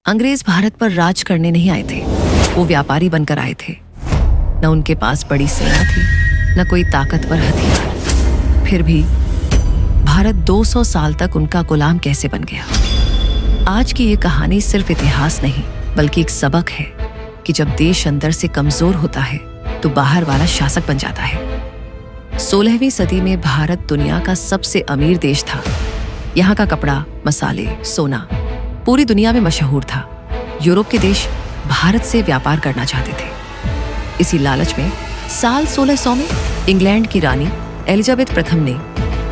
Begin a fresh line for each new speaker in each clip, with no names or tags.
अंग्रेज भारत पर राज करने नहीं आए थे, वो व्यापारी बनकर आए थे। न उनके पास बड़ी सेना थी, न कोई ताकतवर हथियार। फिर भी भारत 200 साल तक उनका गुलाम कैसे बन गया। आज की ये कहानी सिर्फ इतिहास नहीं, बल्कि एक सबक है कि जब देश अंदर से कमजोर होता है तो बाहर वाला शासक बन जाता है। 16वीं सदी में भारत दुनिया का सबसे अमीर देश था। यहाँ का कपड़ा, मसाले, सोना पूरी दुनिया में मशहूर था। यूरोप के देश भारत से व्यापार करना चाहते थे। इसी लालच में साल 1600 में इंग्लैंड की रानी एलिजाबेथ प्रथम ने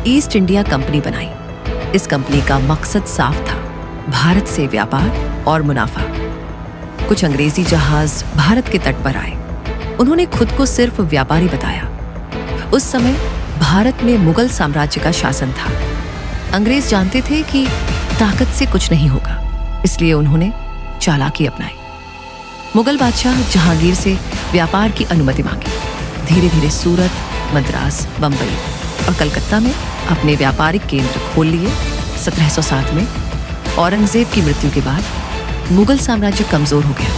ईस्ट इंडिया कंपनी बनाई। इस कंपनी का मकसद साफ था, भारत से व्यापार और मुनाफा। कुछ अंग्रेजी जहाज भारत के तट पर आए। उन्होंने खुद को सिर्फ व्यापारी बताया। उस समय भारत में मुगल साम्राज्य का शासन था। अंग्रेज जानते थे कि ताकत से कुछ नहीं होगा, इसलिए उन्होंने चालाकी अपनाई। मुगल बादशाह जहांगीर से व्यापार की अनुमति मांगी। धीरे धीरे सूरत, मद्रास, बंबई और कलकत्ता में अपने व्यापारिक केंद्र खोल लिए। 1707 में औरंगजेब की मृत्यु के बाद मुगल साम्राज्य कमजोर हो गया।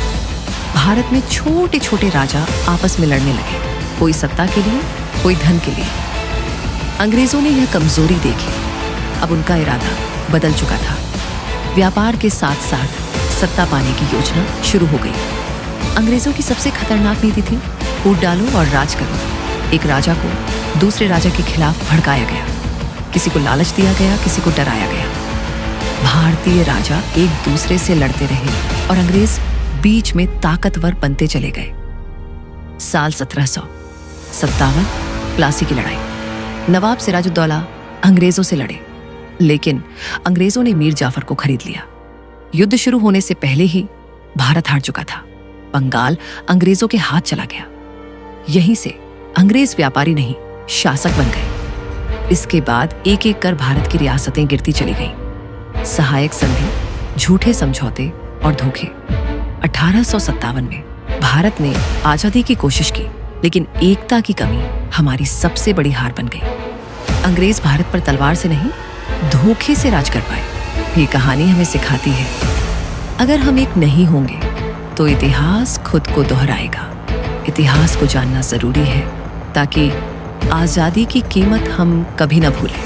भारत में छोटे छोटे राजा आपस में लड़ने लगे, कोई सत्ता के लिए, कोई धन के लिए। अंग्रेजों ने यह कमजोरी देखी। अब उनका इरादा बदल चुका था। व्यापार के साथ साथ सत्ता पाने की योजना शुरू हो गई। अंग्रेजों की सबसे खतरनाक नीति थी, फूट डालो और राज करो। एक राजा को दूसरे राजा के खिलाफ भड़काया गया, किसी को लालच दिया गया, किसी को डराया गया। भारतीय राजा एक दूसरे से लड़ते रहे और अंग्रेज बीच में ताकतवर बनते चले गए। साल 1757 प्लासी की लड़ाई। नवाब सिराजुद्दौला अंग्रेजों से लड़े, लेकिन अंग्रेजों ने मीर जाफर को खरीद लिया। युद्ध शुरू होने से पहले ही भारत हार चुका था। बंगाल अंग्रेजों के हाथ चला गया। यहीं से अंग्रेज व्यापारी नहीं, शासक बन गए। इसके बाद एक एक कर भारत की रियासतें गिरती चली गईं। सहायक संधि, झूठे समझौते और धोखे। 1857 में भारत ने आजादी की कोशिश की, लेकिन एकता की कमी हमारी सबसे बड़ी हार बन गई। अंग्रेज भारत पर तलवार से नहीं, धोखे से राज कर पाए। ये कहानी हमें सिखाती है, अगर हम एक नहीं होंगे तो इतिहास खुद को दोहराएगा। इतिहास को जानना जरूरी है ताकि आजादी की कीमत हम कभी न भूलें।